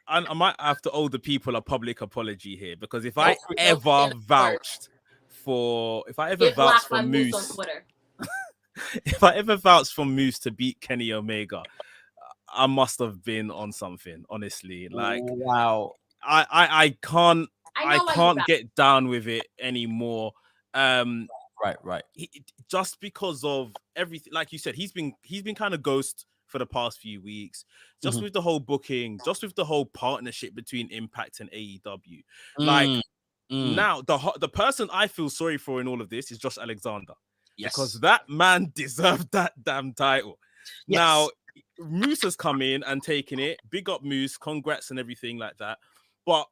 I might have to owe the people a public apology here, because if I ever vouched for Moose on Moose, Twitter. if I ever vouched for Moose to beat Kenny Omega, I must have been on something. Honestly, like, wow. I can't I can't get down with it anymore. Right. Just because of everything, like you said, he's been kind of ghost for the past few weeks, just with the whole booking, just with the whole partnership between Impact and AEW. Like, now the person I feel sorry for in all of this is Josh Alexander, because that man deserved that damn title. Yes. Now Moose has come in and taken it. Big up Moose, congrats and everything like that. But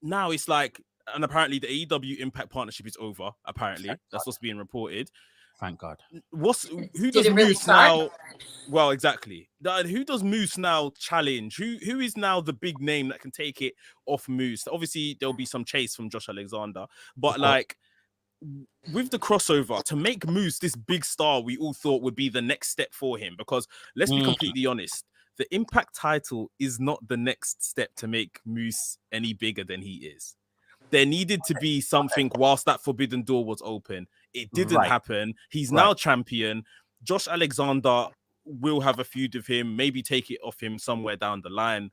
now it's like, and apparently the AEW Impact partnership is over. Apparently, that's what's being reported. Thank God. Who does Moose now? Well, exactly. Who does Moose now challenge? Who is now the big name that can take it off Moose? Obviously, there'll be some chase from Josh Alexander, but like, with the crossover, to make Moose this big star, we all thought would be the next step for him. Because let's be completely honest, the Impact title is not the next step to make Moose any bigger than he is. There needed to be something whilst that forbidden door was open. It didn't happen. He's now champion. Josh Alexander will have a feud with him, maybe take it off him somewhere down the line.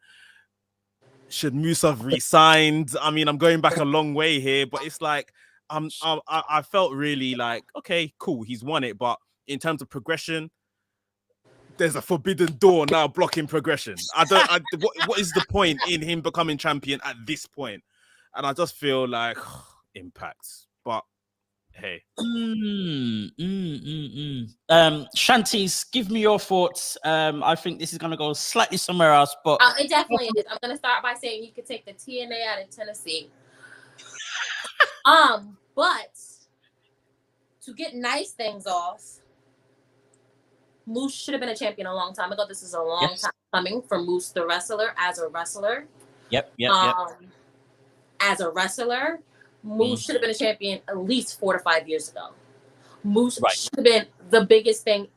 Should Moose have re-signed? I mean, I'm going back a long way here, but it's like, I felt really like, okay, cool, he's won it, but in terms of progression, there's a forbidden door now blocking progression. What is the point in him becoming champion at this point? And I just feel like Impact. But hey. Shanties, give me your thoughts. I think this is gonna go slightly somewhere else, but it definitely is. I'm gonna start by saying you could take the TNA out of Tennessee. But to get nice things off, Moose should have been a champion a long time ago. This is a long time coming for Moose the wrestler as a wrestler. Yep. As a wrestler, Moose should have been a champion at least 4 to 5 years ago. Moose should have been the biggest thing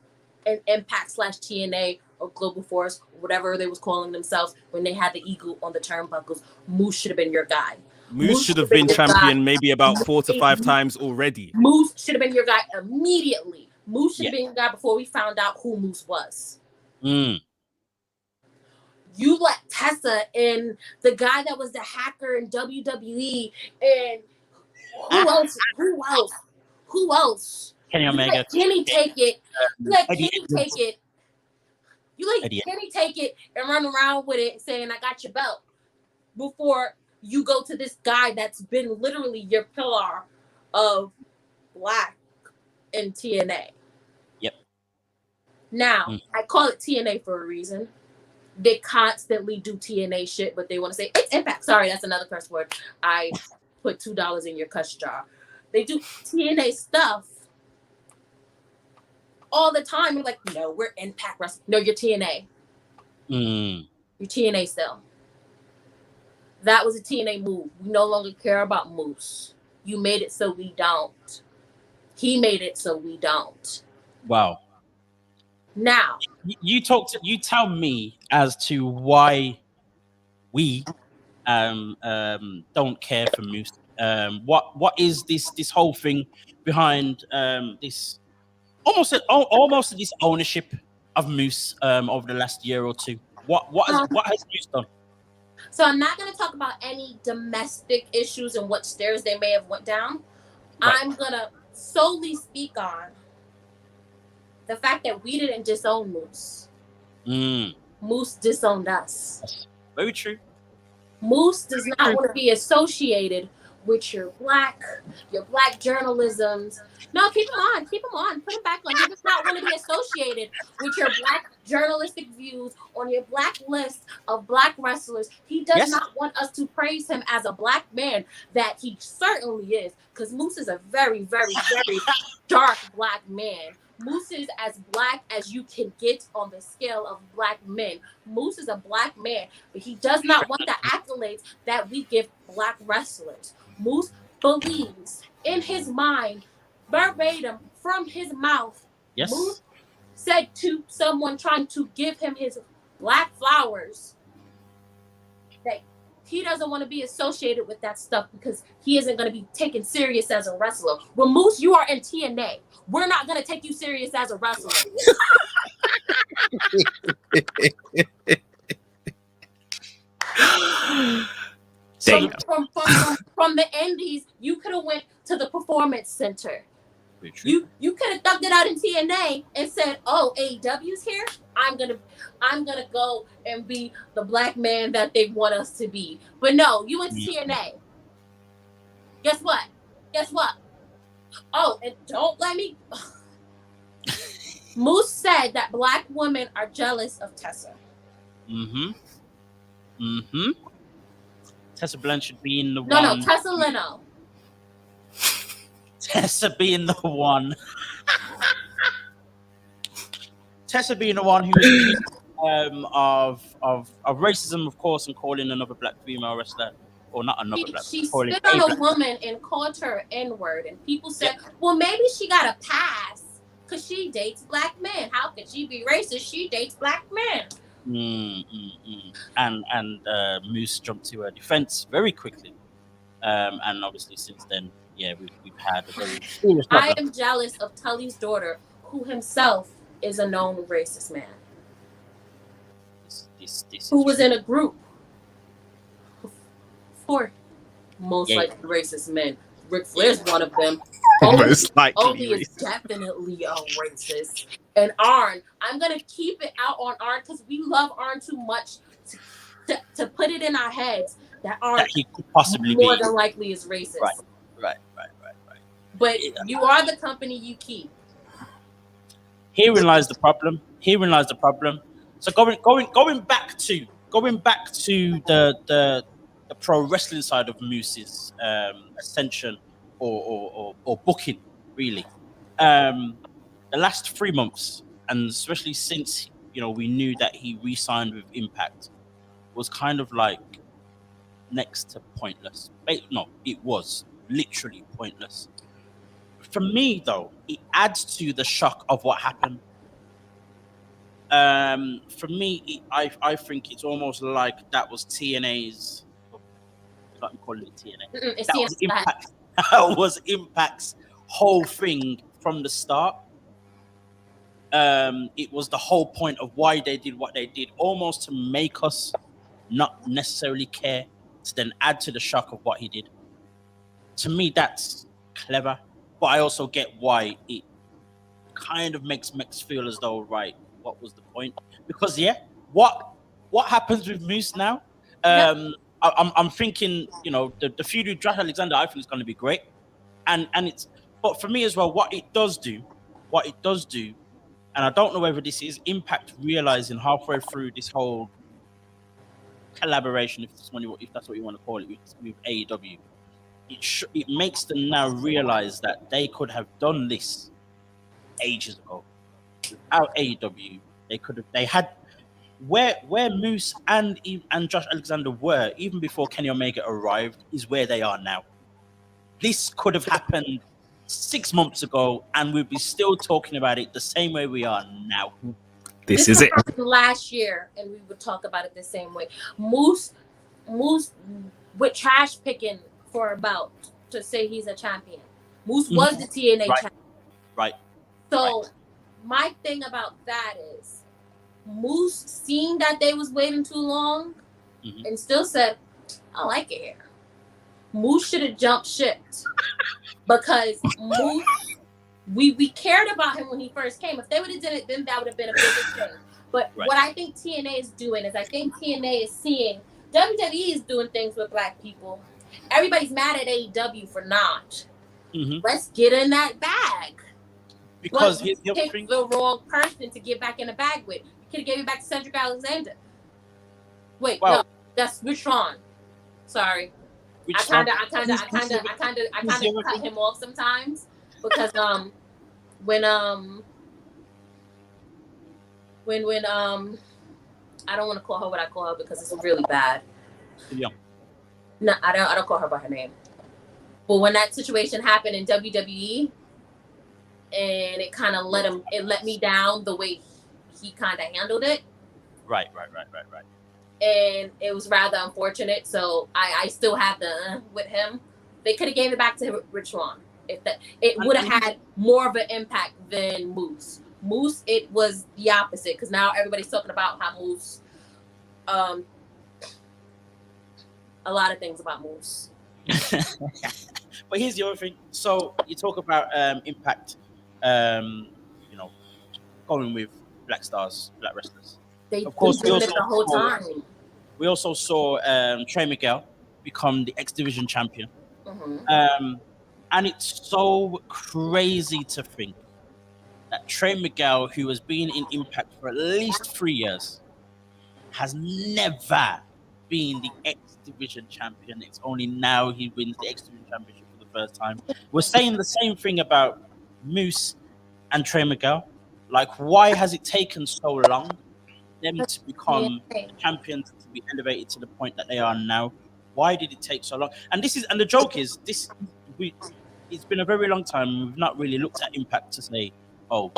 in Impact / TNA or Global Force, whatever they was calling themselves when they had the eagle on the turnbuckles. Moose should have been your guy. Moose should have been champion maybe about 4 to 5 times already. Moose should have been your guy immediately. Moose should have been your guy before we found out who Moose was. You let Tessa and the guy that was the hacker in WWE and who else? Kenny Omega. Kenny take it. You let Kenny take it. You let Kenny take it and run around with it saying, I got your belt. Before you go to this guy that's been literally your pillar of black in TNA. Yep. Now, I call it TNA for a reason. They constantly do TNA shit, but they want to say it's Impact. Sorry, that's another curse word. I put $2 in your cuss jar. They do TNA stuff all the time. You're like, no, we're Impact Wrestling. No, you're TNA. You're TNA still. That was a TNA move. We no longer care about Moose. You made it so we don't. He made it so we don't. Wow. Now, you tell me as to why we don't care for Moose. What is this whole thing behind this almost this ownership of Moose over the last year or two? What has Moose done? So I'm not going to talk about any domestic issues and what stairs they may have went down. Right. I'm going to solely speak on the fact that we didn't disown Moose. Moose disowned us. That's very true. Moose does not want to be associated with your black journalisms. No, keep him on. Put him back on. He does not want to be associated with your black journalistic views on your black list of black wrestlers. He does not want us to praise him as a black man that he certainly is, because Moose is a very, very, very dark black man. Moose is as black as you can get on the scale of black men. Moose is a black man, but he does not want the accolades that we give black wrestlers. Moose believes in his mind, verbatim from his mouth, Yes. Moose said to someone trying to give him his black flowers that he doesn't want to be associated with that stuff because he isn't going to be taken serious as a wrestler. Well, Moose, you are in TNA. We're not going to take you serious as a wrestler. From the indies, you could have went to the performance center. You could have thugged it out in TNA and said, "Oh, AEW's here. I'm gonna go and be the black man that they want us to be." But no, you went to TNA. Guess what? Oh, and don't let me. Moose said that black women are jealous of Tessa. Tessa Blanchard being the one. No, Tessa Leno. Tessa being the one. Tessa being the one who was of racism, of course, and calling another black female wrestler, or not another black. She spit on a woman and called her N-word, and people said, "Well, maybe she got a pass because she dates black men. How could she be racist? She dates black men." And Moose jumped to her defense very quickly, and obviously since then, we've had a very serious problem. I am jealous of Tully's daughter, who himself is a known racist man, who was in a group for most likely racist men. Ric Flair's one of them. Most likely Obi is definitely a racist. And Arn, I'm going to keep it out on Arn because we love Arn too much to put it in our heads that Arn that he could possibly more than likely is racist. Right. But you are the company you keep. Herein lies the problem. So going back to the pro wrestling side of Moose's ascension or booking, really. The last 3 months, and especially since we knew that he re-signed with Impact, was kind of like next to pointless. No, it was literally pointless. For me, though, it adds to the shock of what happened. For me, I think it's almost like that was TNA's. I'm calling it TNA. That was Impact. That was Impact's whole thing from the start. It was the whole point of why they did what they did, almost to make us not necessarily care, to then add to the shock of what he did. To me, that's clever, but I also get why it kind of makes feel as though, right, what was the point? Because what happens with Moose now? I'm thinking, the feud with Josh Alexander, I think is going to be great, and it's. But for me as well, what it does do, and I don't know whether this is Impact realizing halfway through this whole collaboration, if that's what you want to call it, with AEW, it makes them now realize that they could have done this ages ago. Without AEW, they had where Moose and Josh Alexander were even before Kenny Omega arrived is where they are now. This could have happened 6 months ago, and we'd be still talking about it the same way we are now. This is it. Last year, and we would talk about it the same way. Moose with trash picking for about to say he's a champion. Moose was the TNA champion. Right. So my thing about that is Moose seeing that they was waiting too long and still said, "I like it here." Moose should have jumped ship because Moose, we cared about him when he first came. If they would have done it, then that would have been a bigger thing. But what I think TNA is doing is I think TNA is seeing WWE is doing things with black people. Everybody's mad at AEW for not. Let's get in that bag. Because you picked the wrong person to get back in the bag with. You could have gave it back to Cedric Alexander. Wait, no, that's Rutron. Sorry. I kind of cut him off sometimes because when I don't want to call her what I call her because it's really bad. Yeah. No, I don't call her by her name. But when that situation happened in WWE, and it kind of let me down the way he kind of handled it. Right. And it was rather unfortunate. So I still have the with him. They could have gave it back to Rich Swann. If that, it would have had more of an impact than Moose. Moose, it was the opposite, because now everybody's talking about how Moose, a lot of things about Moose. But here's the other thing. So you talk about impact, you know, going with black stars, black wrestlers. They've Of course, been doing it the whole time. We also saw Trey Miguel become the X Division champion. Mm-hmm. And it's so crazy to think that Trey Miguel, who has been in Impact for at least 3 years, has never been the X Division champion. It's only now he wins the X Division championship for the first time. We're saying the same thing about Moose and Trey Miguel. Like, why has it taken so long them to become champions, to be elevated to the point that they are now? Why did it take so long? And the joke is this: it's been a very long time. We've not really looked at Impact to say, oh,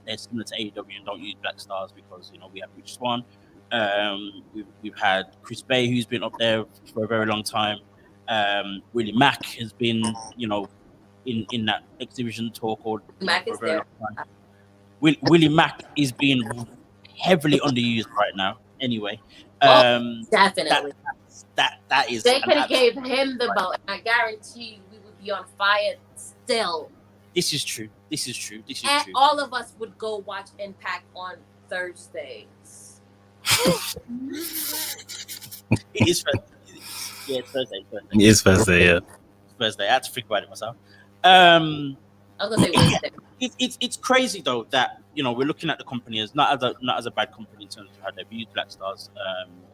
they're similar to AEW and don't use black stars, because we have Rich Swann. We've had Chris Bay, who's been up there for a very long time. Willie Mack has been, in that X Division talk or Mack is there. Willie Mack is being heavily underused right now. Anyway, definitely. That is. They could have gave him the belt, and I guarantee you, we would be on fire still. This is true. And all of us would go watch Impact on Thursdays. It is Thursday. Yeah, it's Thursday. It is Thursday, yeah. Thursday. I had to think about it myself. I was gonna say Wednesday. It's crazy though that we're looking at the company as not as a bad company in terms of how they've used black stars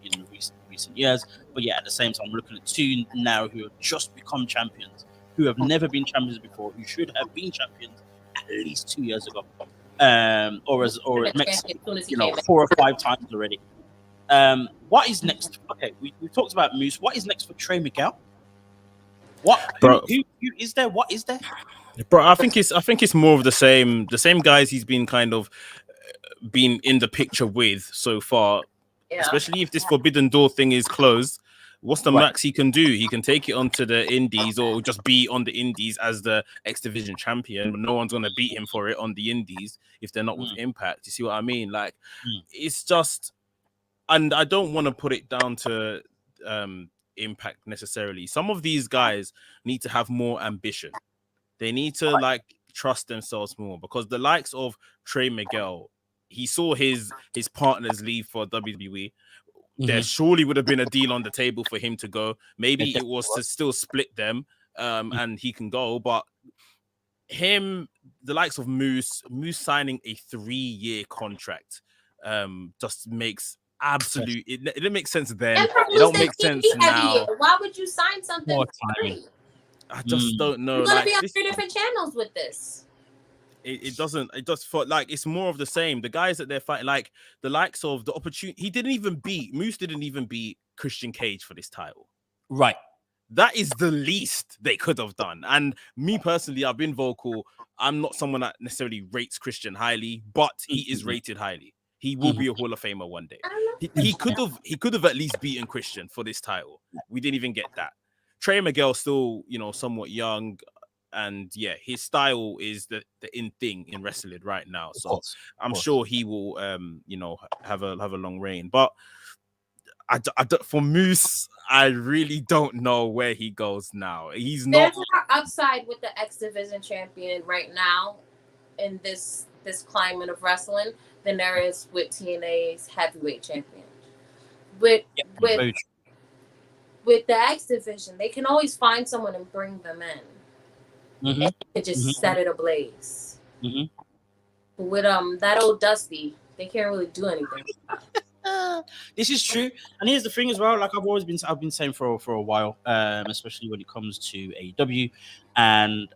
in recent years, but yeah, at the same time we're looking at two now who have just become champions, who have never been champions before, who should have been champions at least 2 years ago, or as Mexico, 4 or 5 times already. What is next? Okay, we talked about Moose. What is next for Trey Miguel? Who is there? What is there? Bro, I think it's more of the same guys he's been kind of been in the picture with so far. Yeah. Especially if this Forbidden Door thing is closed, what's the max he can do? He can take it onto the Indies or just be on the Indies as the X Division champion, but no one's gonna beat him for it on the Indies if they're not with Impact. You see what I mean? Like, it's just, and I don't want to put it down to Impact necessarily. Some of these guys need to have more ambition. They need to trust themselves more, because the likes of Trey Miguel, he saw his partners leave for WWE. There surely would have been a deal on the table for him to go. Maybe it was to still split them, and he can go. But the likes of Moose signing a 3-year contract, just makes absolute. It makes sense then. It don't make sense now. Why would you sign something for free? I just don't know. You're gonna be on 3 different channels with this. It doesn't. It does feel like it's more of the same. The guys that they're fighting, like the likes of the opportunity. Moose didn't even beat Christian Cage for this title. Right. That is the least they could have done. And me personally, I've been vocal. I'm not someone that necessarily rates Christian highly, but he is rated highly. He will be a Hall of Famer one day. He could have at least beaten Christian for this title. We didn't even get that. Trey Miguel still, somewhat young, and yeah, his style is the in thing in wrestling right now. So I'm sure he will, have a long reign. But for Moose, I really don't know where he goes now. He's not. There's more upside with the X Division champion right now in this climate of wrestling than there is with TNA's heavyweight champion. With the X Division, they can always find someone and bring them in. And just set it ablaze. But with that old Dusty, they can't really do anything. This is true, and here's the thing as well. Like I've been saying for a while, especially when it comes to AEW and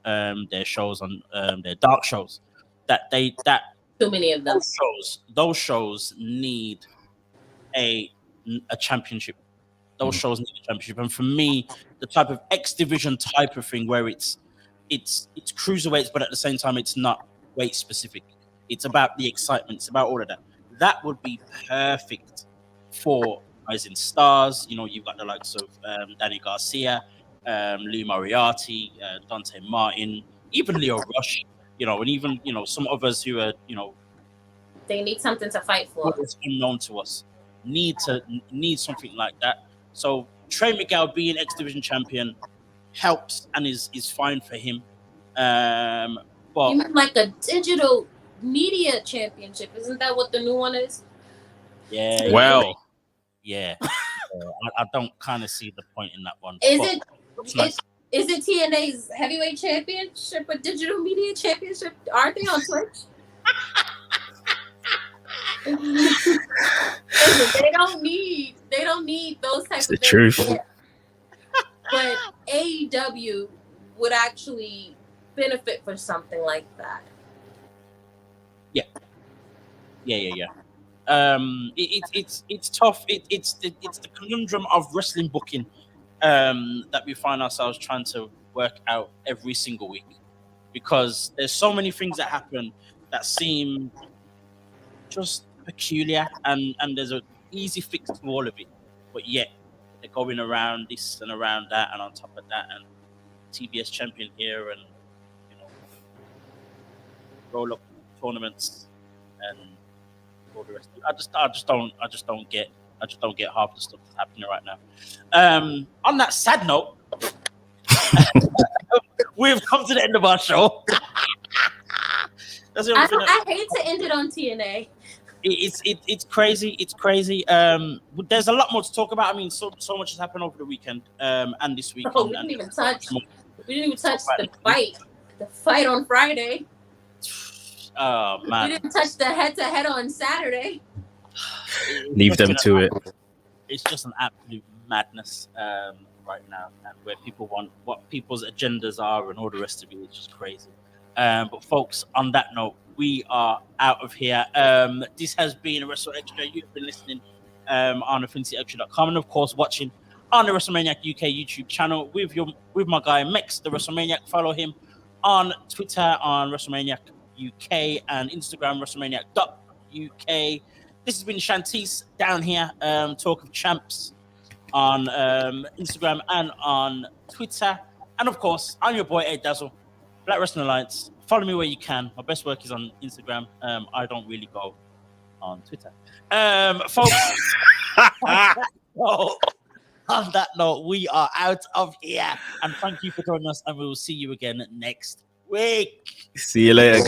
their shows on their dark shows, that too many of them. Those shows need a championship Those shows need a championship. And for me, the type of X division type of thing where it's cruiserweights, but at the same time, it's not weight specific. It's about the excitement. It's about all of that. That would be perfect for Rising Stars. You know, you've got the likes of Danny Garcia, Lou Moriarty, Dante Martin, even Leo Rush. You know, and even some others who are they need something to fight for. It's unknown to us. Need something like that. So Trey Miguel being X Division champion helps and is fine for him. But you mean like a digital media championship? Isn't that what the new one is? Yeah. Well, yeah. I don't kind of see the point in that one. Is it TNA's heavyweight championship a digital media championship? Aren't they on Twitch? They don't need those types of things. Truth. But AEW would actually benefit for something like that. Yeah. It's tough. It's the conundrum of wrestling booking that we find ourselves trying to work out every single week, because there's so many things that happen that seem just peculiar, and there's an easy fix to all of it, but yet they're going around this and around that, and on top of that, and TBS champion here, and roll up tournaments and all the rest of it. I just don't get half the stuff that's happening right now. On that sad note, we've come to the end of our show. I hate to end it on TNA. It's crazy. It's crazy. There's a lot more to talk about. I mean, so much has happened over the weekend and this weekend. We didn't even touch the fight. The fight on Friday. Oh man! We didn't touch the head-to-head on Saturday. Leave them to it. It's just an absolute madness right now, and where people want what people's agendas are and all the rest of it is just crazy. But folks, on that note, we are out of here. This has been a WrstlXtra. You've been listening on AffinityExtra.com, and of course watching on the WrestleManiac UK YouTube channel with my guy Mex, the WrestleManiac. Follow him on Twitter on WrestleManiac UK and Instagram WrestleManiac.uk. This has been Shantice down here, Talk of Champs on Instagram and on Twitter, and of course I'm your boy Ed Dazzle, Black Wrestling Alliance. Follow me where you can. My best work is on Instagram. I don't really go on Twitter. Folks, on that note, we are out of here. And thank you for joining us, and we will see you again next week. See you later, guys.